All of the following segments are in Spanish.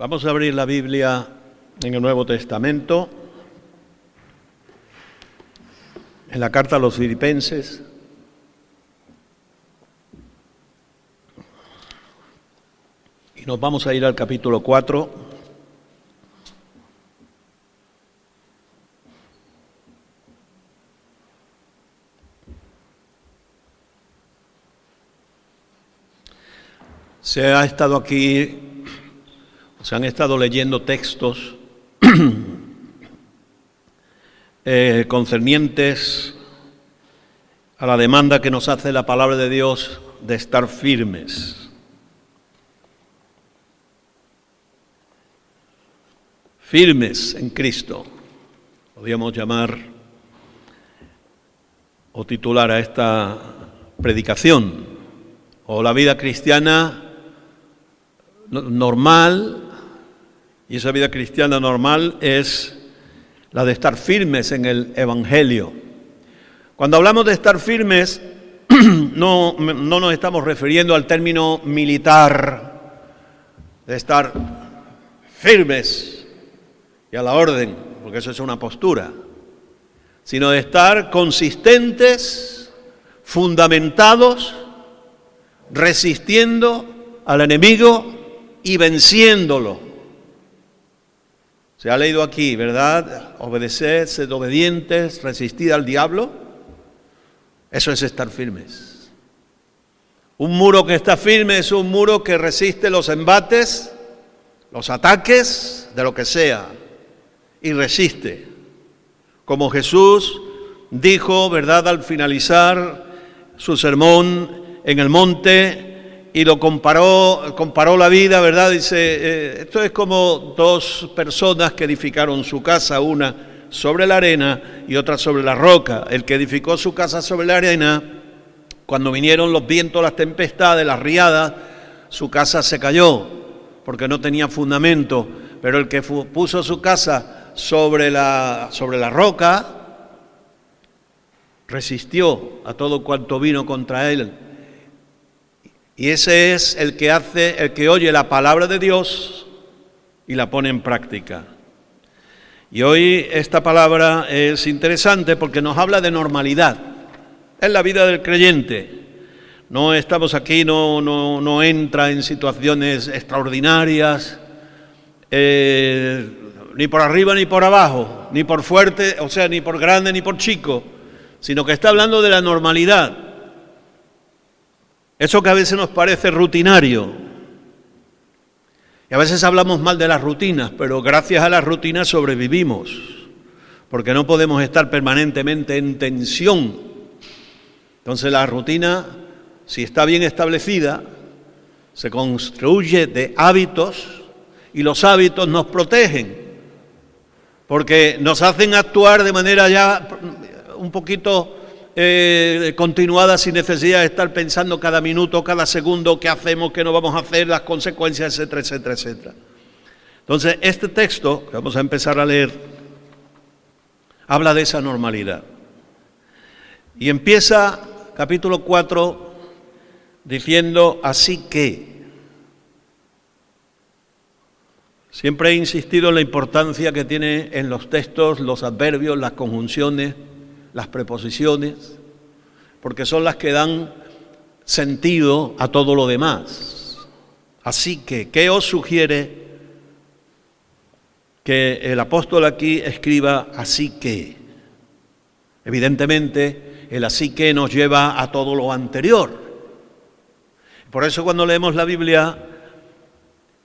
Vamos a abrir la Biblia en el Nuevo Testamento, en la carta a los Filipenses. Y nos vamos a ir al capítulo 4. Se han estado leyendo textos concernientes a la demanda que nos hace la palabra de Dios de estar firmes. Firmes en Cristo, podríamos llamar o titular a esta predicación, o la vida cristiana normal, y esa vida cristiana normal es la de estar firmes en el Evangelio. Cuando hablamos de estar firmes, no nos estamos refiriendo al término militar, de estar firmes y a la orden, porque eso es una postura, sino de estar consistentes, fundamentados, resistiendo al enemigo y venciéndolo. Se ha leído aquí, ¿verdad? Obedeced, sed obedientes, resistid al diablo. Eso es estar firmes. Un muro que está firme es un muro que resiste los embates, los ataques, de lo que sea, y resiste. Como Jesús dijo, ¿verdad?, al finalizar su sermón en el monte, y lo comparó la vida, ¿verdad? Dice, esto es como dos personas que edificaron su casa, una sobre la arena y otra sobre la roca. El que edificó su casa sobre la arena, cuando vinieron los vientos, las tempestades, las riadas, su casa se cayó porque no tenía fundamento. Pero el que puso su casa sobre la roca, resistió a todo cuanto vino contra él. Y ese es el que oye la palabra de Dios y la pone en práctica. Y hoy esta palabra es interesante porque nos habla de normalidad. Es la vida del creyente. No estamos aquí, no entra en situaciones extraordinarias, ni por arriba ni por abajo, ni por fuerte, o sea, ni por grande ni por chico, sino que está hablando de la normalidad. Eso que a veces nos parece rutinario. Y a veces hablamos mal de las rutinas, pero gracias a las rutinas sobrevivimos, porque no podemos estar permanentemente en tensión. Entonces la rutina, si está bien establecida, se construye de hábitos, y los hábitos nos protegen, porque nos hacen actuar de manera ya un poquito continuada, sin necesidad de estar pensando cada minuto, cada segundo, qué hacemos, qué no vamos a hacer, las consecuencias, etcétera, etcétera, etcétera. Entonces, este texto que vamos a empezar a leer habla de esa normalidad. Y empieza capítulo 4 diciendo, así que. Siempre he insistido en la importancia que tiene en los textos los adverbios, las conjunciones, las preposiciones, porque son las que dan sentido a todo lo demás. Así que, ¿qué os sugiere que el apóstol aquí escriba así que? Evidentemente, el así que nos lleva a todo lo anterior. Por eso cuando leemos la Biblia,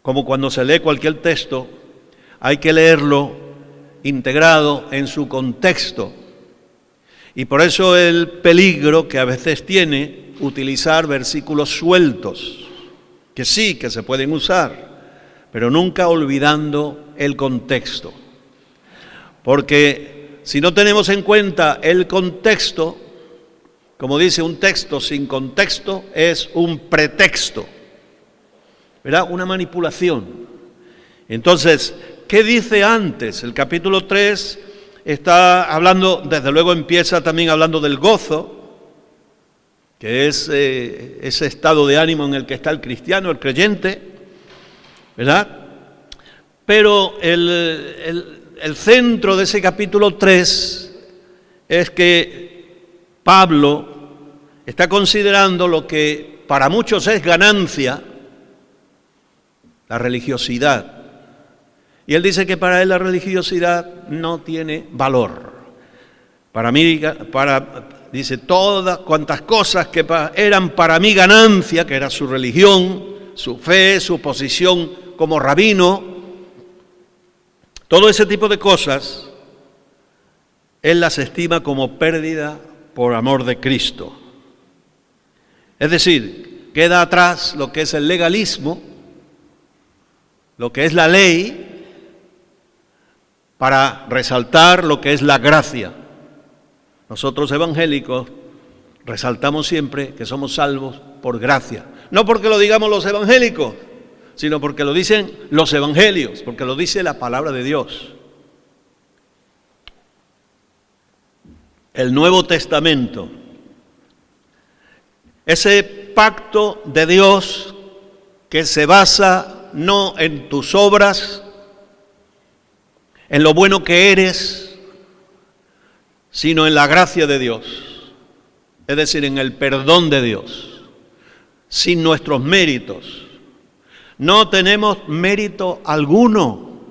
como cuando se lee cualquier texto, hay que leerlo integrado en su contexto. Y por eso el peligro que a veces tiene utilizar versículos sueltos, que sí, que se pueden usar, pero nunca olvidando el contexto. Porque si no tenemos en cuenta el contexto, como dice, un texto sin contexto es un pretexto, ¿verdad? Una manipulación. Entonces, ¿qué dice antes? El capítulo 3 está hablando, desde luego empieza también hablando del gozo, que es ese estado de ánimo en el que está el cristiano, el creyente, ¿verdad? Pero el centro de ese capítulo 3 es que Pablo está considerando lo que para muchos es ganancia, la religiosidad. Y él dice que para él la religiosidad no tiene valor. Para mí, dice, todas cuantas cosas que eran para mí ganancia, que era su religión, su fe, su posición como rabino, todo ese tipo de cosas, él las estima como pérdida por amor de Cristo. Es decir, queda atrás lo que es el legalismo, lo que es la ley, para resaltar lo que es la gracia. Nosotros evangélicos resaltamos siempre que somos salvos por gracia. No porque lo digamos los evangélicos, sino porque lo dicen los evangelios, porque lo dice la palabra de Dios. El Nuevo Testamento, ese pacto de Dios que se basa no en tus obras, en lo bueno que eres, sino en la gracia de Dios, es decir, en el perdón de Dios, sin nuestros méritos. No tenemos mérito alguno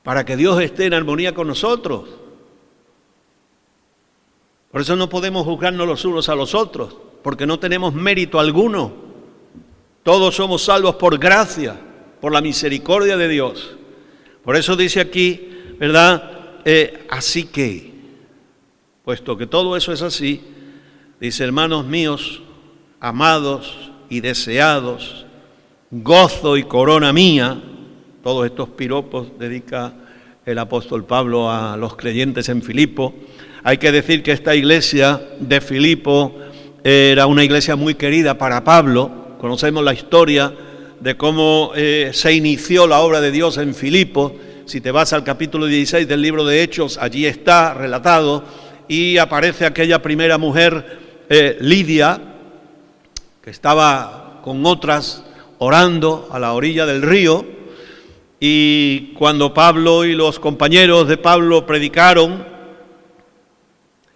para que Dios esté en armonía con nosotros. Por eso no podemos juzgarnos los unos a los otros, porque no tenemos mérito alguno. Todos somos salvos por gracia, por la misericordia de Dios. Por eso dice aquí, ¿verdad? Así que, puesto que todo eso es así, dice, hermanos míos, amados y deseados, gozo y corona mía, todos estos piropos dedica el apóstol Pablo a los creyentes en Filipo. Hay que decir que esta iglesia de Filipo era una iglesia muy querida para Pablo. Conocemos la historia de cómo se inició la obra de Dios en Filipo. Si te vas al capítulo 16 del libro de Hechos, allí está relatado, y aparece aquella primera mujer, Lidia, que estaba con otras orando a la orilla del río, y cuando Pablo y los compañeros de Pablo predicaron,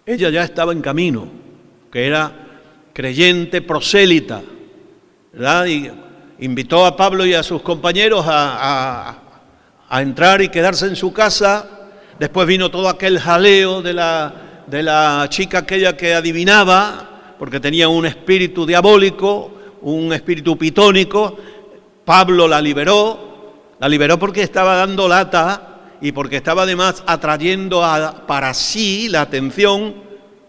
ella ya estaba en camino, que era creyente prosélita, ¿verdad? Y invitó a Pablo y a sus compañeros a entrar y quedarse en su casa. Después vino todo aquel jaleo de la chica aquella que adivinaba, porque tenía un espíritu diabólico, un espíritu pitónico. Pablo la liberó porque estaba dando lata y porque estaba además atrayendo para sí la atención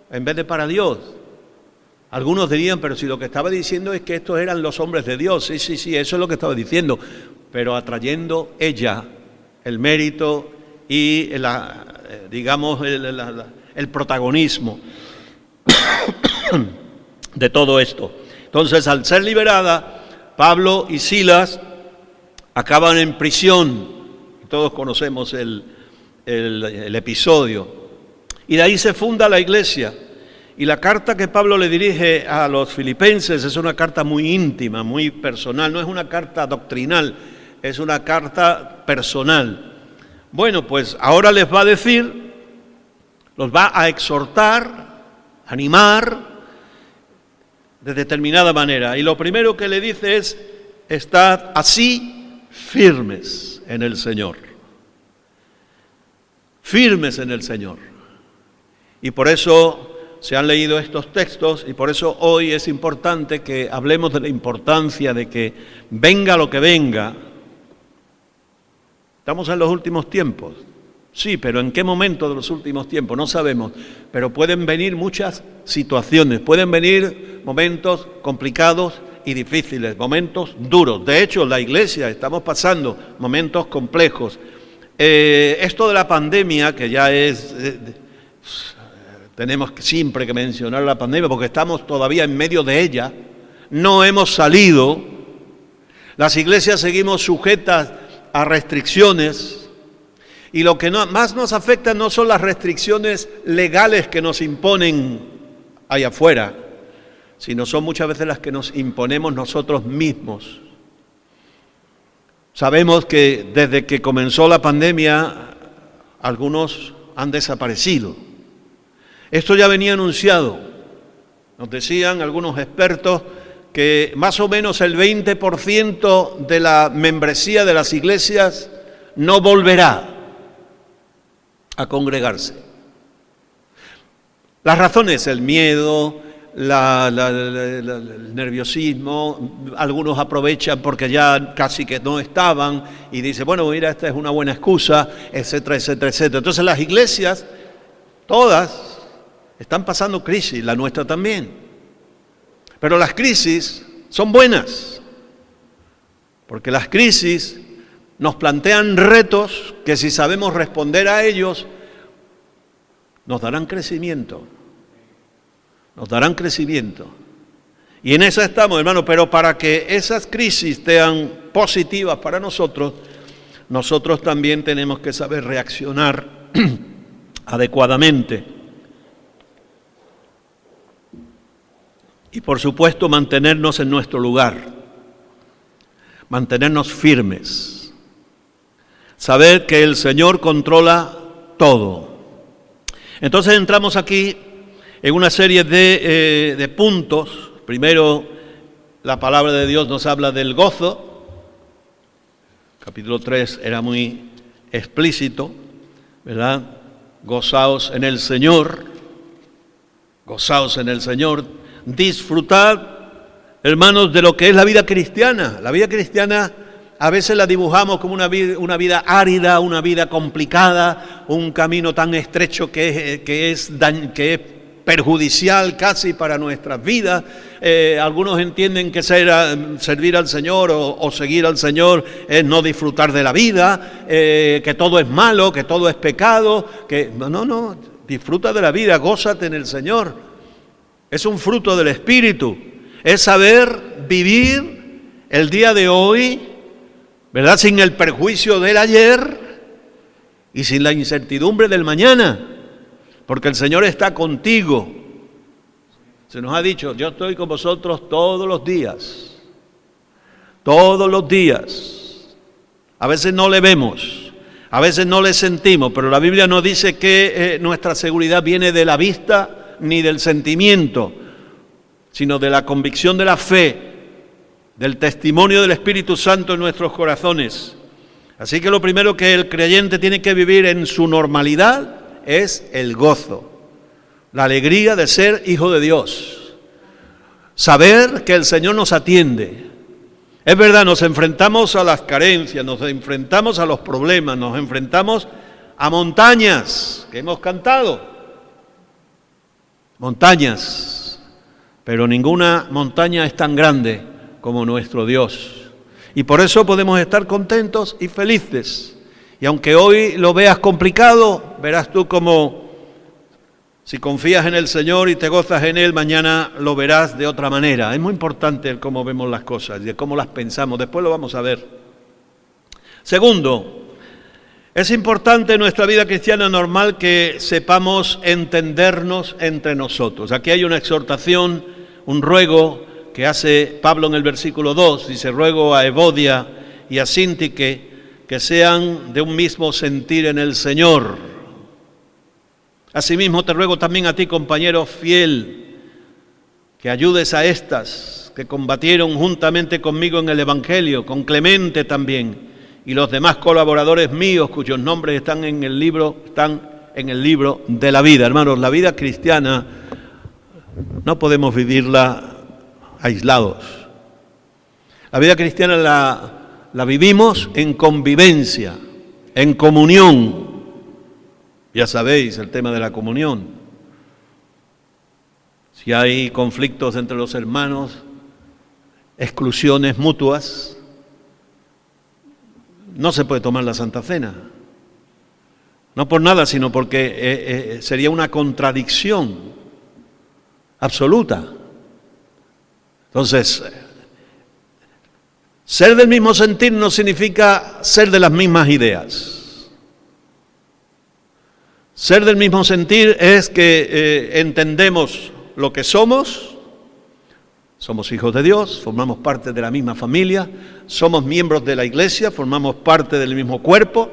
en vez de para Dios. Algunos dirían, pero si lo que estaba diciendo es que estos eran los hombres de Dios. Sí, eso es lo que estaba diciendo, pero atrayendo ella el mérito y el protagonismo de todo esto. Entonces, al ser liberada, Pablo y Silas acaban en prisión. Todos conocemos el episodio. Y de ahí se funda la iglesia. Y la carta que Pablo le dirige a los filipenses es una carta muy íntima, muy personal. No es una carta doctrinal, es una carta personal. Bueno, pues ahora les va a decir, los va a exhortar, animar de determinada manera. Y lo primero que le dice es, estad así firmes en el Señor. Firmes en el Señor. Y por eso se han leído estos textos y por eso hoy es importante que hablemos de la importancia de que venga lo que venga. Estamos en los últimos tiempos. Sí, pero ¿en qué momento de los últimos tiempos? No sabemos. Pero pueden venir muchas situaciones, pueden venir momentos complicados y difíciles, momentos duros. De hecho, la iglesia estamos pasando momentos complejos. Esto de la pandemia, que ya es... tenemos siempre que mencionar la pandemia porque estamos todavía en medio de ella, no hemos salido, las iglesias seguimos sujetas a restricciones y lo que más nos afecta no son las restricciones legales que nos imponen allá afuera, sino son muchas veces las que nos imponemos nosotros mismos. Sabemos que desde que comenzó la pandemia, algunos han desaparecido. Esto ya venía anunciado. Nos decían algunos expertos que más o menos el 20% de la membresía de las iglesias no volverá a congregarse. Las razones, el miedo, el nerviosismo, algunos aprovechan porque ya casi que no estaban y dicen, bueno, mira, esta es una buena excusa, etcétera, etcétera, etcétera. Entonces las iglesias, todas, están pasando crisis, la nuestra también. Pero las crisis son buenas, porque las crisis nos plantean retos que si sabemos responder a ellos, nos darán crecimiento. Nos darán crecimiento. Y en eso estamos, hermanos, pero para que esas crisis sean positivas para nosotros, nosotros también tenemos que saber reaccionar adecuadamente. Y por supuesto mantenernos en nuestro lugar, mantenernos firmes, saber que el Señor controla todo. Entonces entramos aquí en una serie de puntos. Primero, la palabra de Dios nos habla del gozo. Capítulo 3 era muy explícito, ¿verdad? Gozaos en el Señor, gozaos en el Señor. Disfrutad, hermanos, de lo que es la vida cristiana. La vida cristiana a veces la dibujamos como una vida árida, una vida complicada, un camino tan estrecho que es perjudicial casi para nuestras vidas. Algunos entienden que servir al Señor o seguir al Señor es no disfrutar de la vida, que todo es malo, que todo es pecado, que no, disfruta de la vida, gózate en el Señor. Es un fruto del Espíritu, es saber vivir el día de hoy, ¿verdad? Sin el perjuicio del ayer y sin la incertidumbre del mañana, porque el Señor está contigo. Se nos ha dicho, yo estoy con vosotros todos los días. Todos los días. A veces no le vemos, a veces no le sentimos, pero la Biblia nos dice que nuestra seguridad viene de la vista ni del sentimiento, sino de la convicción de la fe, del testimonio del Espíritu Santo en nuestros corazones. Así que lo primero que el creyente tiene que vivir en su normalidad es el gozo, la alegría de ser hijo de Dios, saber que el Señor nos atiende. Es verdad, nos enfrentamos a las carencias, nos enfrentamos a los problemas, nos enfrentamos a montañas que hemos cantado, montañas, pero ninguna montaña es tan grande como nuestro Dios. Y por eso podemos estar contentos y felices. Y aunque hoy lo veas complicado, verás tú como si confías en el Señor y te gozas en Él, mañana lo verás de otra manera. Es muy importante el cómo vemos las cosas y de cómo las pensamos. Después lo vamos a ver. Segundo, es importante en nuestra vida cristiana normal que sepamos entendernos entre nosotros. Aquí hay una exhortación, un ruego que hace Pablo en el versículo 2. Dice, ruego a Evodia y a Síntique que sean de un mismo sentir en el Señor. Asimismo te ruego también a ti, compañero fiel, que ayudes a estas que combatieron juntamente conmigo en el Evangelio, con Clemente también, y los demás colaboradores míos cuyos nombres están en el libro de la vida. Hermanos, la vida cristiana no podemos vivirla aislados. La vida cristiana la vivimos en convivencia, en comunión. Ya sabéis el tema de la comunión. Si hay conflictos entre los hermanos, exclusiones mutuas, no se puede tomar la Santa Cena. No por nada, sino porque sería una contradicción absoluta. Entonces, ser del mismo sentir no significa ser de las mismas ideas. Ser del mismo sentir es que entendemos lo que somos, Somos hijos de Dios, formamos parte de la misma familia, somos miembros de la iglesia, formamos parte del mismo cuerpo,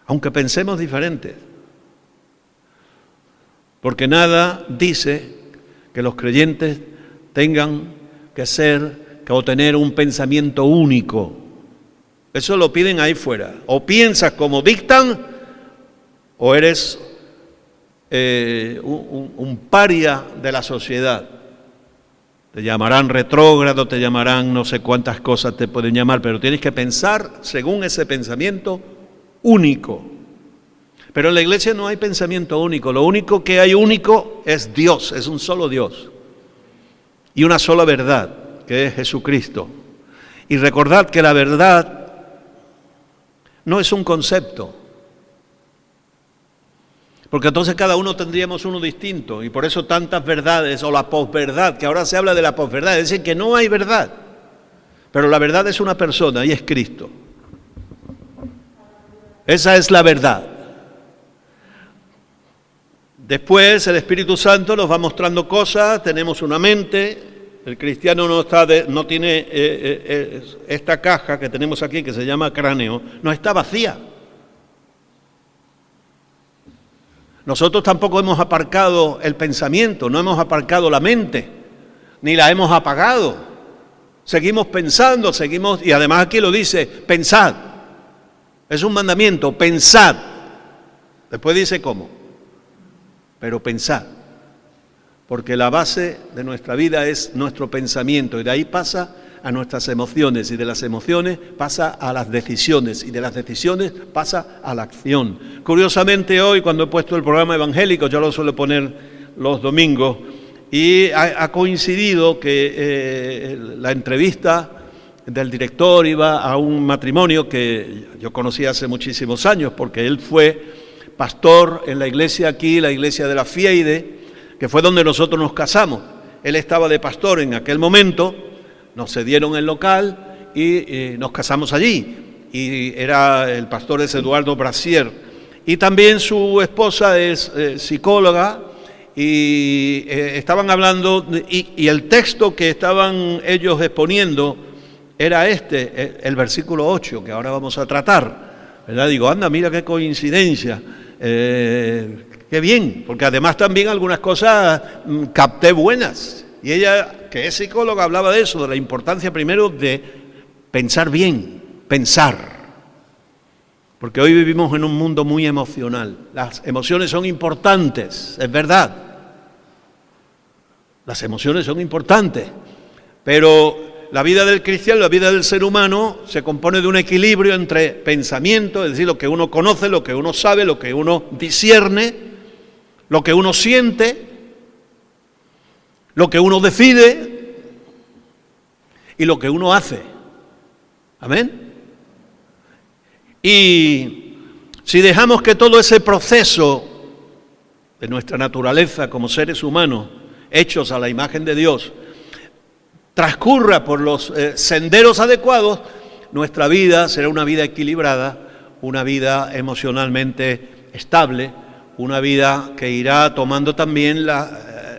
aunque pensemos diferente. Porque nada dice que los creyentes tengan que ser o tener un pensamiento único. Eso lo piden ahí fuera. O piensas como dictan, o eres un paria de la sociedad. Te llamarán retrógrado, te llamarán no sé cuántas cosas te pueden llamar, pero tienes que pensar según ese pensamiento único. Pero en la iglesia no hay pensamiento único. Lo único que hay único es Dios, es un solo Dios. Y una sola verdad, que es Jesucristo. Y recordad que la verdad no es un concepto, porque entonces cada uno tendríamos uno distinto, y por eso tantas verdades, o la posverdad, que ahora se habla de la posverdad, es decir, que no hay verdad, pero la verdad es una persona y es Cristo. Esa es la verdad. Después el Espíritu Santo nos va mostrando cosas, tenemos una mente. El cristiano no tiene esta caja que tenemos aquí, que se llama cráneo, no está vacía. Nosotros tampoco hemos aparcado el pensamiento, no hemos aparcado la mente, ni la hemos apagado. Seguimos pensando, y además aquí lo dice, pensad. Es un mandamiento, pensad. Después dice cómo, pero pensad. Porque la base de nuestra vida es nuestro pensamiento, y de ahí pasa a nuestras emociones, y de las emociones pasa a las decisiones, y de las decisiones pasa a la acción. Curiosamente hoy, cuando he puesto el programa evangélico, yo lo suelo poner los domingos, y ha coincidido que la entrevista del director iba a un matrimonio que yo conocí hace muchísimos años, porque él fue pastor en la iglesia aquí, la iglesia de la Fieide, que fue donde nosotros nos casamos. Él estaba de pastor en aquel momento, nos cedieron el local y nos casamos allí. Y el pastor es Eduardo Brasier. Y también su esposa es psicóloga, y estaban hablando, y el texto que estaban ellos exponiendo era el versículo 8, que ahora vamos a tratar, ¿verdad? Digo, anda, mira qué coincidencia. Qué bien, porque además también algunas cosas capté buenas. Y ella, que es psicóloga, hablaba de eso, de la importancia primero de pensar bien, pensar. Porque hoy vivimos en un mundo muy emocional. Las emociones son importantes, es verdad. Las emociones son importantes, pero la vida del cristiano, la vida del ser humano, se compone de un equilibrio entre pensamiento, es decir, lo que uno conoce, lo que uno sabe, lo que uno discierne, lo que uno siente, lo que uno decide y lo que uno hace. Amén. Y si dejamos que todo ese proceso de nuestra naturaleza como seres humanos, hechos a la imagen de Dios, transcurra por los senderos adecuados, nuestra vida será una vida equilibrada, una vida emocionalmente estable, una vida que irá tomando también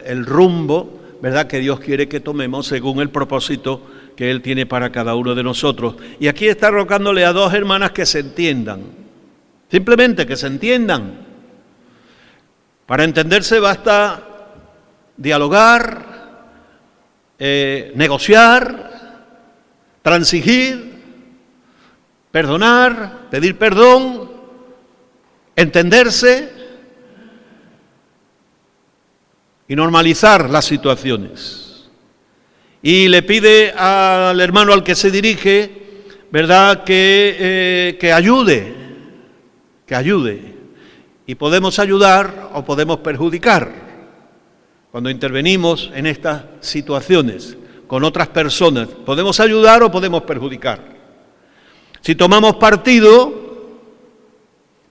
el rumbo, ¿verdad?, que Dios quiere que tomemos según el propósito que Él tiene para cada uno de nosotros. Y aquí está rogándole a dos hermanas que se entiendan, simplemente que se entiendan. Para entenderse basta dialogar, negociar, transigir, perdonar, pedir perdón, entenderse y normalizar las situaciones. Y le pide al hermano al que se dirige, ¿verdad?, que ayude. Y podemos ayudar o podemos perjudicar cuando intervenimos en estas situaciones con otras personas. Podemos ayudar o podemos perjudicar. Si tomamos partido,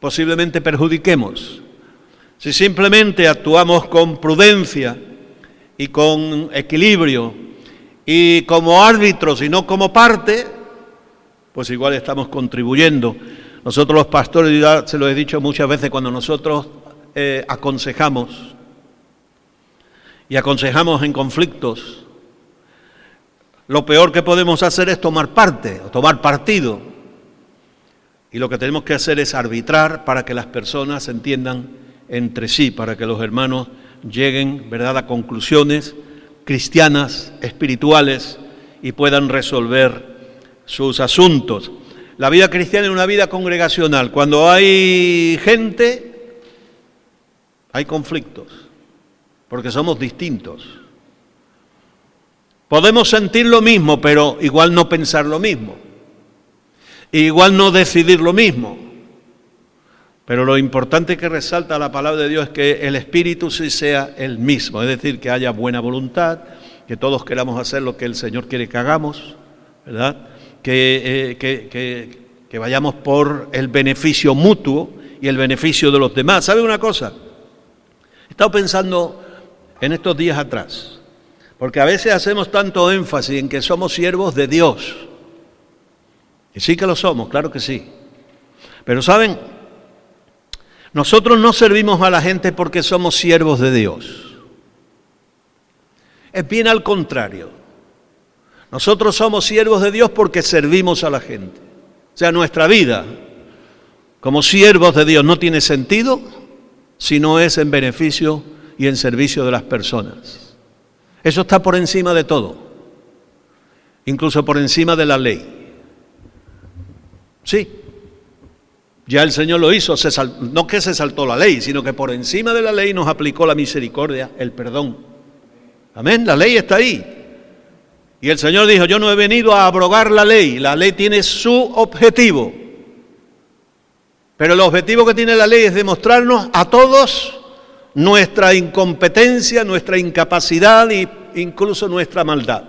posiblemente perjudiquemos. Si simplemente actuamos con prudencia y con equilibrio y como árbitros y no como parte, pues igual estamos contribuyendo. Nosotros los pastores, ya se lo he dicho muchas veces, cuando nosotros aconsejamos y aconsejamos en conflictos, lo peor que podemos hacer es tomar parte o tomar partido. Y lo que tenemos que hacer es arbitrar para que las personas se entiendan entre sí, para que los hermanos lleguen, ¿verdad?, a conclusiones cristianas, espirituales, y puedan resolver sus asuntos. La vida cristiana es una vida congregacional. Cuando hay gente, hay conflictos, porque somos distintos. Podemos sentir lo mismo, pero igual no pensar lo mismo. Igual no decidir lo mismo. Pero lo importante que resalta la palabra de Dios es que el espíritu sí sea el mismo, es decir, que haya buena voluntad, que todos queramos hacer lo que el Señor quiere que hagamos, ¿verdad? Que vayamos por el beneficio mutuo y el beneficio de los demás. ¿Sabe una cosa? He estado pensando en estos días atrás, porque a veces hacemos tanto énfasis en que somos siervos de Dios, y sí que lo somos, claro que sí, pero ¿saben? Nosotros no servimos a la gente porque somos siervos de Dios. Es bien al contrario. Nosotros somos siervos de Dios porque servimos a la gente. O sea, nuestra vida como siervos de Dios no tiene sentido si no es en beneficio y en servicio de las personas. Eso está por encima de todo, incluso por encima de la ley. Sí. Ya el Señor lo hizo, no que se saltó la ley, sino que por encima de la ley nos aplicó la misericordia, el perdón. Amén, la ley está ahí. Y el Señor dijo, yo no he venido a abrogar la ley tiene su objetivo. Pero el objetivo que tiene la ley es demostrarnos a todos nuestra incompetencia, nuestra incapacidad e incluso nuestra maldad.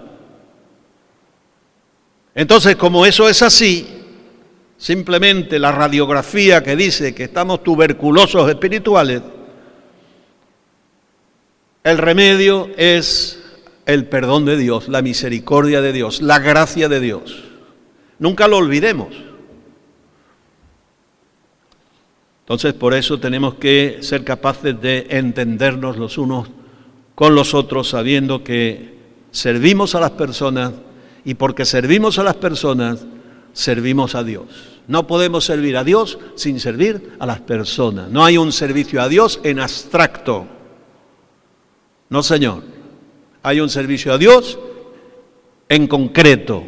Entonces, como eso es así, simplemente la radiografía que dice que estamos tuberculosos espirituales, el remedio es el perdón de Dios, la misericordia de Dios, la gracia de Dios. Nunca lo olvidemos. Entonces, por eso tenemos que ser capaces de entendernos los unos con los otros, sabiendo que servimos a las personas y porque servimos a las personas, servimos a Dios. No podemos servir a Dios sin servir a las personas. No hay un servicio a Dios en abstracto. No, señor. Hay un servicio a Dios en concreto,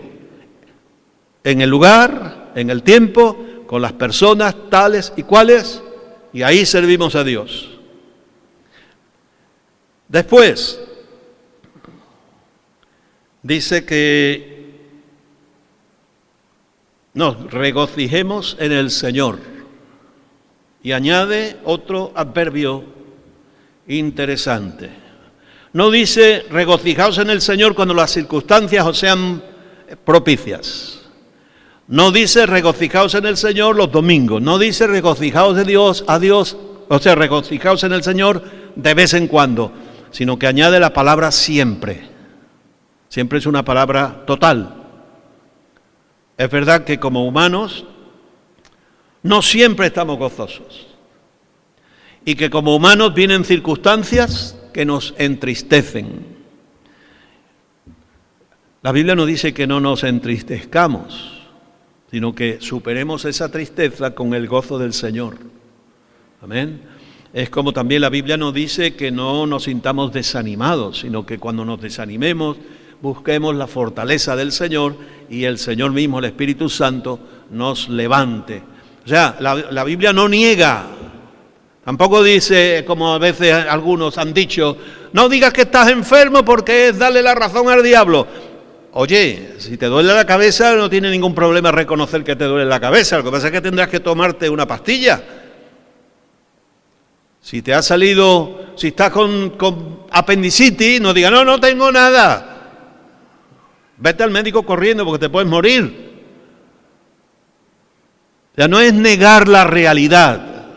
en el lugar, en el tiempo, con las personas tales y cuales, y ahí servimos a Dios. Después, dice que nos regocijemos en el Señor. Y añade otro adverbio interesante. No dice regocijaos en el Señor cuando las circunstancias os sean propicias. No dice regocijaos en el Señor los domingos. No dice regocijaos de Dios a Dios, o sea, regocijaos en el Señor de vez en cuando, sino que añade la palabra siempre. Siempre es una palabra total. Es verdad que como humanos no siempre estamos gozosos y que como humanos vienen circunstancias que nos entristecen. La Biblia no dice que no nos entristezcamos, sino que superemos esa tristeza con el gozo del Señor. Amén. Es como también la Biblia nos dice que no nos sintamos desanimados, sino que cuando nos desanimemos busquemos la fortaleza del Señor y el Señor mismo, el Espíritu Santo, nos levante. O sea, la Biblia no niega, tampoco dice, como a veces algunos han dicho, no digas que estás enfermo porque es darle la razón al diablo. Oye, si te duele la cabeza no tiene ningún problema reconocer que te duele la cabeza, lo que pasa es que tendrás que tomarte una pastilla. Si te ha salido, si estás con apendicitis, no digas, no tengo nada. Vete al médico corriendo porque te puedes morir. O sea, no es negar la realidad,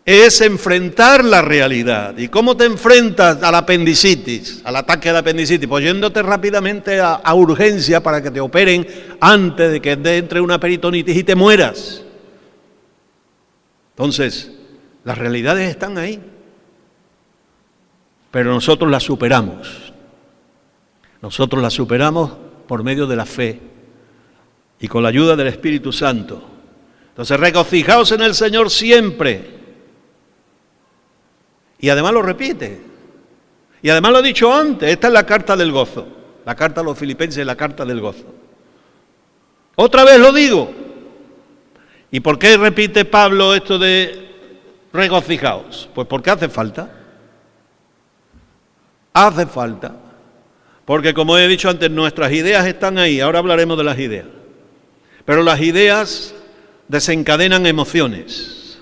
es enfrentar la realidad. ¿Y cómo te enfrentas al apendicitis, al ataque de apendicitis? Pues yéndote rápidamente a urgencia para que te operen antes de que entre una peritonitis y te mueras. Entonces, las realidades están ahí. pero nosotros la superamos. Nosotros la superamos por medio de la fe y con la ayuda del Espíritu Santo. Entonces, regocijaos en el Señor siempre. Y además lo repite. Y además lo he dicho antes, esta es la carta del gozo. La carta a los filipenses es la carta del gozo. Otra vez lo digo. ¿Y por qué repite Pablo esto de regocijaos? Pues porque hace falta. Hace falta. Porque como he dicho antes, nuestras ideas están ahí. Ahora hablaremos de las ideas. Pero las ideas desencadenan emociones.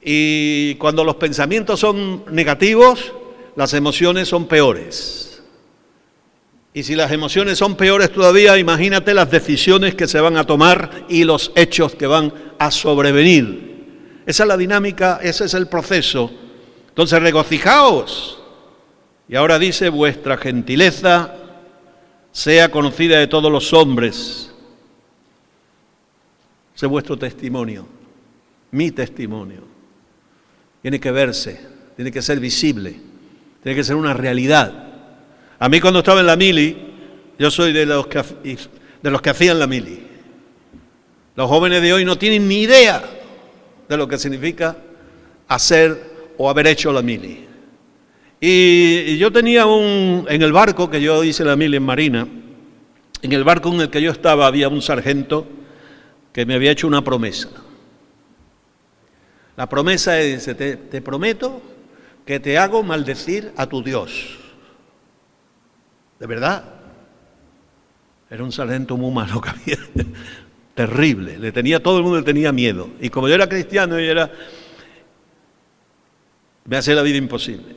Y cuando los pensamientos son negativos, las emociones son peores. Y si las emociones son peores todavía, imagínate las decisiones que se van a tomar y los hechos que van a sobrevenir. Esa es la dinámica, ese es el proceso. Entonces, regocijaos. Y ahora dice, vuestra gentileza sea conocida de todos los hombres. Ese es vuestro testimonio, mi testimonio. Tiene que verse, tiene que ser visible, tiene que ser una realidad. A mí cuando estaba en la mili, yo soy de los que hacían la mili. Los jóvenes de hoy no tienen ni idea de lo que significa hacer o haber hecho la mili. Y yo tenía en el barco, que yo hice la mili en Marina, en el barco en el que yo estaba había un sargento que me había hecho una promesa. La promesa es, te prometo que te hago maldecir a tu Dios. ¿De verdad? Era un sargento muy malo que había, terrible, todo el mundo le tenía miedo. Y como yo era cristiano, me hacía la vida imposible.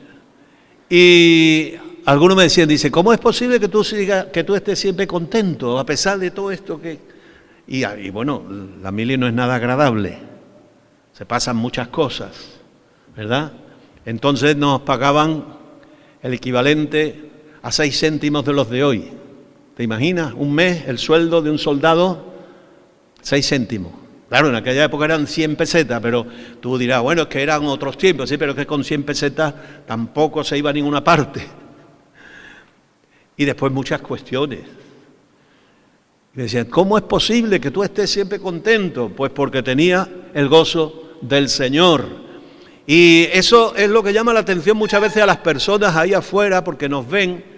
Y algunos me decían, dice, ¿cómo es posible que tú estés siempre contento a pesar de todo esto que...? Y bueno, la mili no es nada agradable, se pasan muchas cosas, ¿verdad? Entonces nos pagaban el equivalente a 6 céntimos de los de hoy. ¿Te imaginas? Un mes, el sueldo de un soldado, 6 céntimos. Claro, en aquella época eran 100 pesetas, pero tú dirás, bueno, es que eran otros tiempos, sí, pero es que con 100 pesetas tampoco se iba a ninguna parte. Y después muchas cuestiones. Y decían, ¿cómo es posible que tú estés siempre contento? Pues porque tenía el gozo del Señor. Y eso es lo que llama la atención muchas veces a las personas ahí afuera, porque nos ven.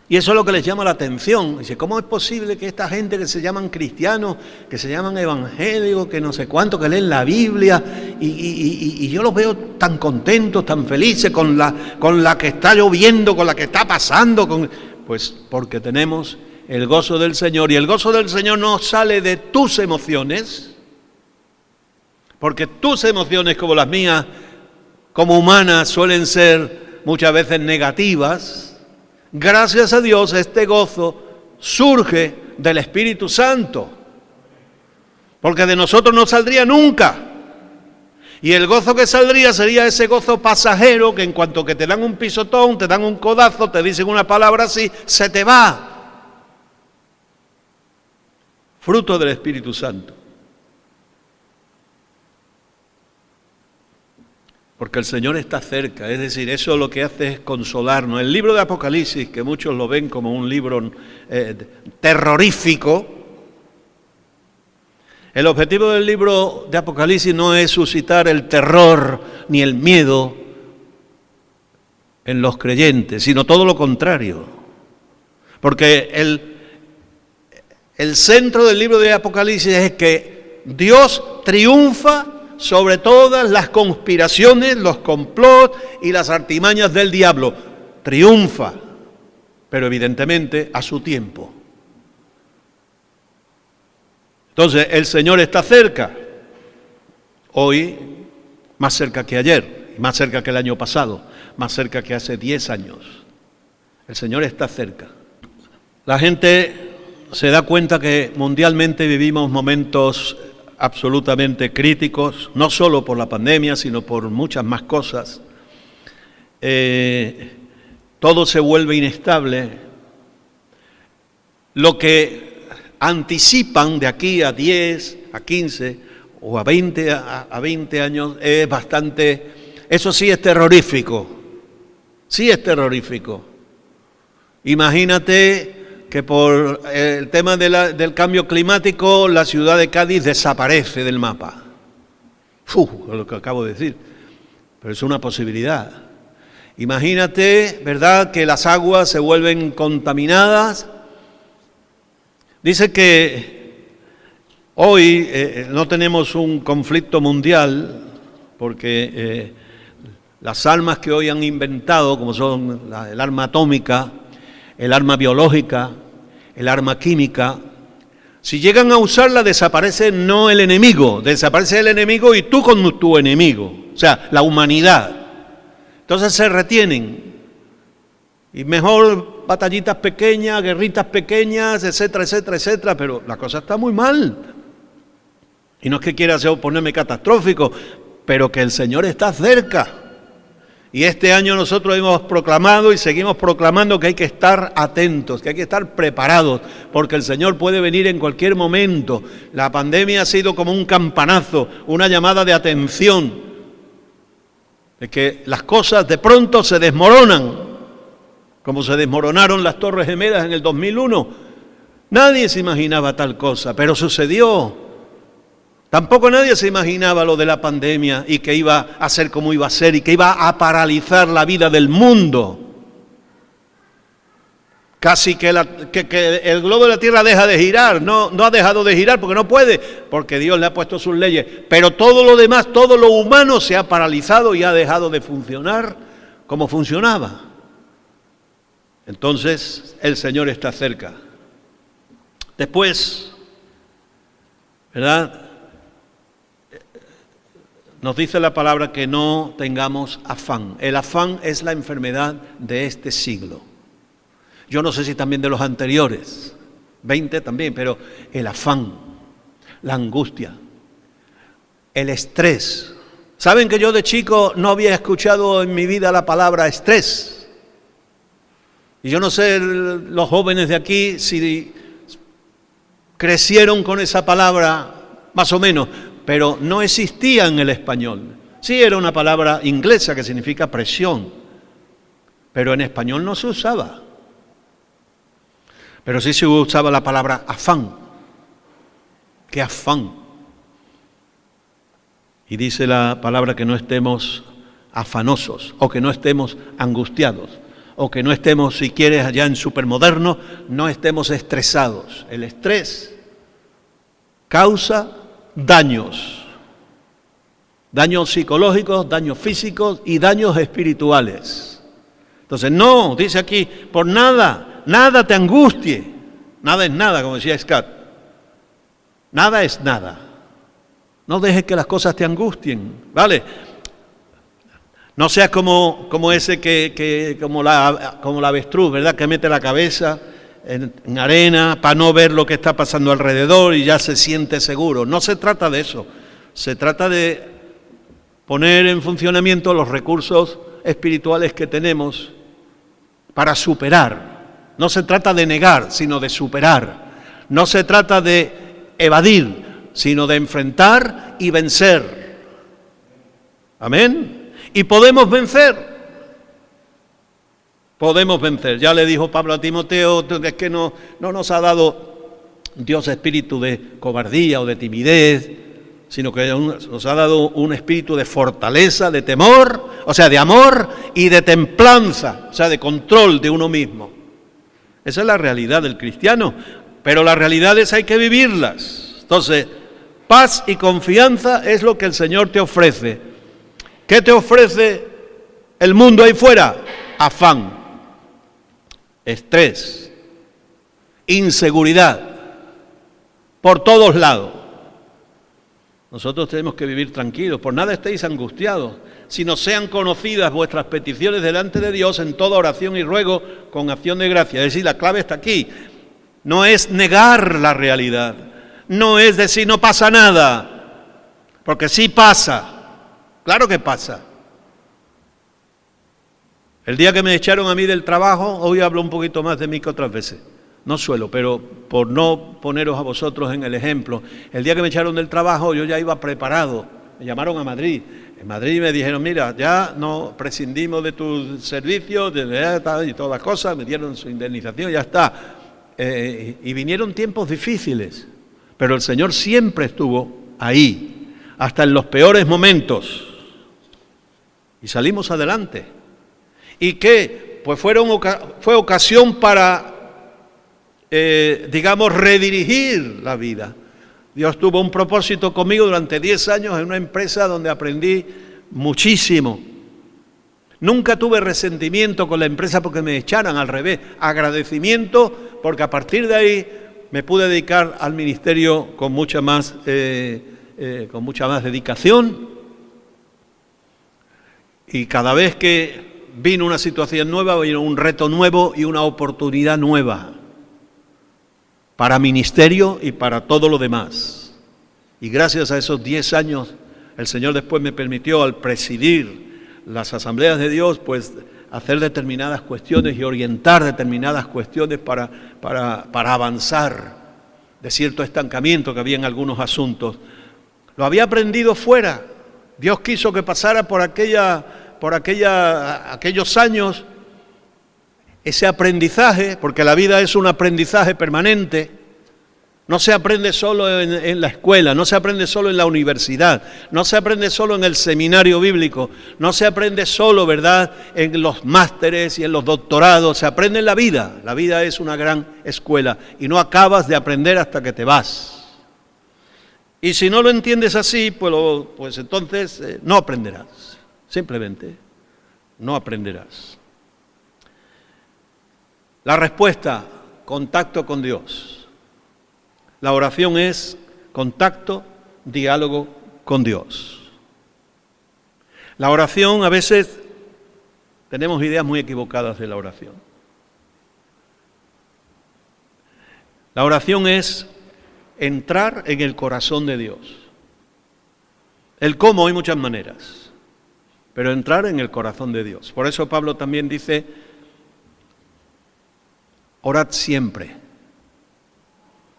Y eso es lo que les llama la atención. Dice, ¿cómo es posible que esta gente que se llaman cristianos, que se llaman evangélicos, que no sé cuánto, que leen la Biblia, y yo los veo tan contentos, tan felices con la que está lloviendo, con la que está pasando? Pues porque tenemos el gozo del Señor. Y el gozo del Señor no sale de tus emociones, porque tus emociones, como las mías, como humanas, suelen ser muchas veces negativas. Gracias a Dios, este gozo surge del Espíritu Santo, porque de nosotros no saldría nunca. Y el gozo que saldría sería ese gozo pasajero que en cuanto que te dan un pisotón, te dan un codazo, te dicen una palabra así, se te va. Fruto del Espíritu Santo. Porque el Señor está cerca, es decir, eso lo que hace es consolarnos. El libro de Apocalipsis, que muchos lo ven como un libro terrorífico, el objetivo del libro de Apocalipsis no es suscitar el terror ni el miedo en los creyentes, sino todo lo contrario. Porque el centro del libro de Apocalipsis es que Dios triunfa sobre todas las conspiraciones, los complots y las artimañas del diablo. Triunfa, pero evidentemente a su tiempo. Entonces, el Señor está cerca, hoy más cerca que ayer, más cerca que el año pasado, más cerca que hace 10 años. El Señor está cerca. La gente se da cuenta que mundialmente vivimos momentos absolutamente críticos, no solo por la pandemia, sino por muchas más cosas. Todo se vuelve inestable. Lo que anticipan de aquí a 10, a 15 o a 20 años es bastante Eso sí es terrorífico. Sí es terrorífico. Imagínate que por el tema del cambio climático la ciudad de Cádiz desaparece del mapa. Lo que acabo de decir. Pero es una posibilidad. Imagínate, ¿verdad?, que las aguas se vuelven contaminadas. Dice que hoy no tenemos un conflicto mundial porque las armas que hoy han inventado, como son el arma atómica, el arma biológica, el arma química, si llegan a usarla desaparece no el enemigo, desaparece el enemigo y tú con tu enemigo, o sea, la humanidad. Entonces se retienen y mejor batallitas pequeñas, guerritas pequeñas, etcétera, etcétera, etcétera, pero la cosa está muy mal. Y no es que quiera ponerme catastrófico, pero que el Señor está cerca. Y este año nosotros hemos proclamado y seguimos proclamando que hay que estar atentos, que hay que estar preparados, porque el Señor puede venir en cualquier momento. La pandemia ha sido como un campanazo, una llamada de atención, de que las cosas de pronto se desmoronan, como se desmoronaron las Torres Gemelas en el 2001. Nadie se imaginaba tal cosa, pero sucedió. Tampoco nadie se imaginaba lo de la pandemia y que iba a ser como iba a ser y que iba a paralizar la vida del mundo. Casi que el globo de la Tierra deja de girar, no ha dejado de girar porque no puede, porque Dios le ha puesto sus leyes. Pero todo lo demás, todo lo humano se ha paralizado y ha dejado de funcionar como funcionaba. Entonces el Señor está cerca. Después, ¿verdad?, nos dice la palabra que no tengamos afán. El afán es la enfermedad de este siglo. Yo no sé si también de los anteriores, 20 también, pero el afán, la angustia, el estrés. ¿Saben que yo de chico no había escuchado en mi vida la palabra estrés? Y yo no sé los jóvenes de aquí si crecieron con esa palabra, más o menos, pero no existía en el español. Sí, era una palabra inglesa que significa presión, pero en español no se usaba. Pero sí se usaba la palabra afán. ¡Qué afán! Y dice la palabra que no estemos afanosos, o que no estemos angustiados, o que no estemos, si quieres, allá en supermoderno, no estemos estresados. El estrés causa daños psicológicos, daños físicos y daños espirituales. Entonces, no, dice aquí, por nada te angustie. Nada es nada, como decía Scott. Nada es nada. No dejes que las cosas te angustien, ¿vale? No seas como ese como la avestruz, ¿verdad?, que mete la cabeza en arena para no ver lo que está pasando alrededor y ya se siente seguro. No se trata de eso. Se trata de poner en funcionamiento los recursos espirituales que tenemos para superar. No se trata de negar, sino de superar. No se trata de evadir, sino de enfrentar y vencer. Amén. Y podemos vencer. Podemos vencer. Ya le dijo Pablo a Timoteo, es que no nos ha dado Dios espíritu de cobardía o de timidez, sino que nos ha dado un espíritu de fortaleza, de temor, o sea, de amor y de templanza, o sea, de control de uno mismo. Esa es la realidad del cristiano, pero las realidades hay que vivirlas. Entonces, paz y confianza es lo que el Señor te ofrece. ¿Qué te ofrece el mundo ahí fuera? Afán, estrés, inseguridad, por todos lados. Nosotros tenemos que vivir tranquilos, por nada estéis angustiados, sino sean conocidas vuestras peticiones delante de Dios en toda oración y ruego con acción de gracia. Es decir, la clave está aquí. No es negar la realidad, no es decir no pasa nada, porque sí pasa, claro que pasa. El día que me echaron a mí del trabajo, hoy hablo un poquito más de mí que otras veces. No suelo, pero por no poneros a vosotros en el ejemplo, el día que me echaron del trabajo yo ya iba preparado, me llamaron a Madrid, En Madrid me dijeron, mira, ya no prescindimos de tus servicios y todas las cosas, me dieron su indemnización, ya está. Y vinieron tiempos difíciles, pero el Señor siempre estuvo ahí, hasta en los peores momentos. Y salimos adelante. ¿Y qué? Pues fue ocasión para, redirigir la vida. Dios tuvo un propósito conmigo durante 10 años en una empresa donde aprendí muchísimo. Nunca tuve resentimiento con la empresa porque me echaran, al revés, agradecimiento porque a partir de ahí me pude dedicar al ministerio con mucha más dedicación. Y cada vez que vino una situación nueva, vino un reto nuevo y una oportunidad nueva para ministerio y para todo lo demás. Y gracias a esos 10 años, el Señor después me permitió, al presidir las asambleas de Dios, pues hacer determinadas cuestiones y orientar determinadas cuestiones para avanzar de cierto estancamiento que había en algunos asuntos. Lo había aprendido fuera. Dios quiso que pasara por aquellos años ese aprendizaje, porque la vida es un aprendizaje permanente. No se aprende solo en la escuela, no se aprende solo en la universidad, no se aprende solo en el seminario bíblico, no se aprende solo, ¿verdad?, en los másteres y en los doctorados, se aprende en la vida. La vida es una gran escuela y no acabas de aprender hasta que te vas. Y si no lo entiendes así, pues entonces no aprenderás, simplemente no aprenderás. La respuesta, contacto con Dios. La oración es contacto, diálogo con Dios. La oración, a veces tenemos ideas muy equivocadas de la oración. La oración es entrar en el corazón de Dios. El cómo hay muchas maneras, pero entrar en el corazón de Dios. Por eso Pablo también dice, orad siempre.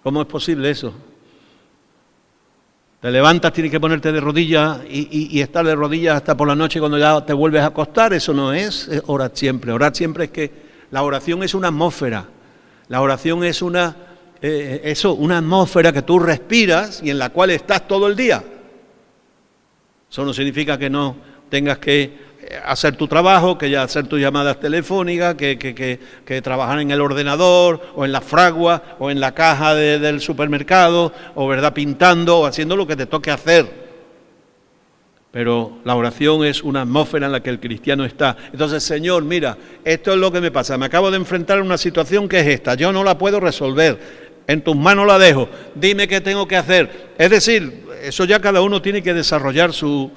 ¿Cómo es posible eso? Te levantas, tienes que ponerte de rodillas y estar de rodillas hasta por la noche cuando ya te vuelves a acostar. Eso no es orad siempre. Orad siempre es que la oración es una atmósfera. La oración es una atmósfera que tú respiras y en la cual estás todo el día. Eso no significa que no tengas que hacer tu trabajo, que ya hacer tus llamadas telefónicas, que trabajar en el ordenador, o en la fragua, o en la caja del supermercado, o verdad pintando, o haciendo lo que te toque hacer. Pero la oración es una atmósfera en la que el cristiano está. Entonces, Señor, mira, esto es lo que me pasa. Me acabo de enfrentar a una situación que es esta. Yo no la puedo resolver. En tus manos la dejo. Dime qué tengo que hacer. Es decir, eso ya cada uno tiene que desarrollar su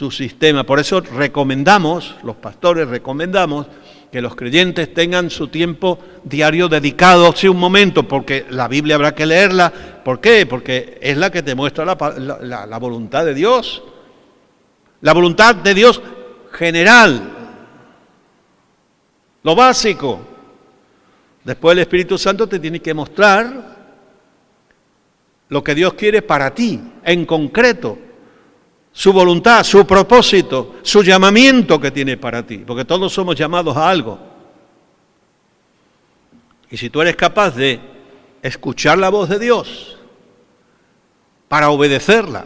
sistema. Por eso recomendamos, los pastores recomendamos, que los creyentes tengan su tiempo diario dedicado, sí, un momento, porque la Biblia habrá que leerla. ¿Por qué? Porque es la que te muestra la voluntad de Dios. La voluntad de Dios general, lo básico. Después el Espíritu Santo te tiene que mostrar lo que Dios quiere para ti, en concreto. Su voluntad, su propósito, su llamamiento que tiene para ti, porque todos somos llamados a algo. Y si tú eres capaz de escuchar la voz de Dios para obedecerla,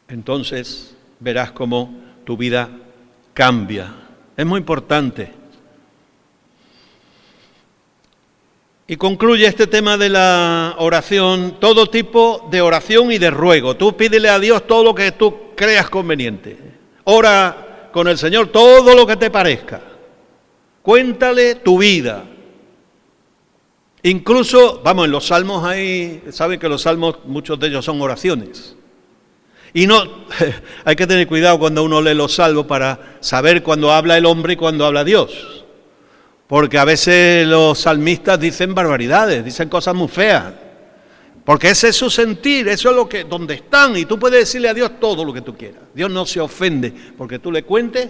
entonces verás cómo tu vida cambia. Es muy importante. Y concluye este tema de la oración, todo tipo de oración y de ruego. Tú pídele a Dios todo lo que tú creas conveniente. Ora con el Señor todo lo que te parezca. Cuéntale tu vida. Incluso, en los salmos hay, saben que los salmos, muchos de ellos son oraciones. Y no, hay que tener cuidado cuando uno lee los salmos para saber cuándo habla el hombre y cuándo habla Dios. Porque a veces los salmistas dicen barbaridades, dicen cosas muy feas. Porque ese es su sentir, eso es donde están. Y tú puedes decirle a Dios todo lo que tú quieras. Dios no se ofende porque tú le cuentes.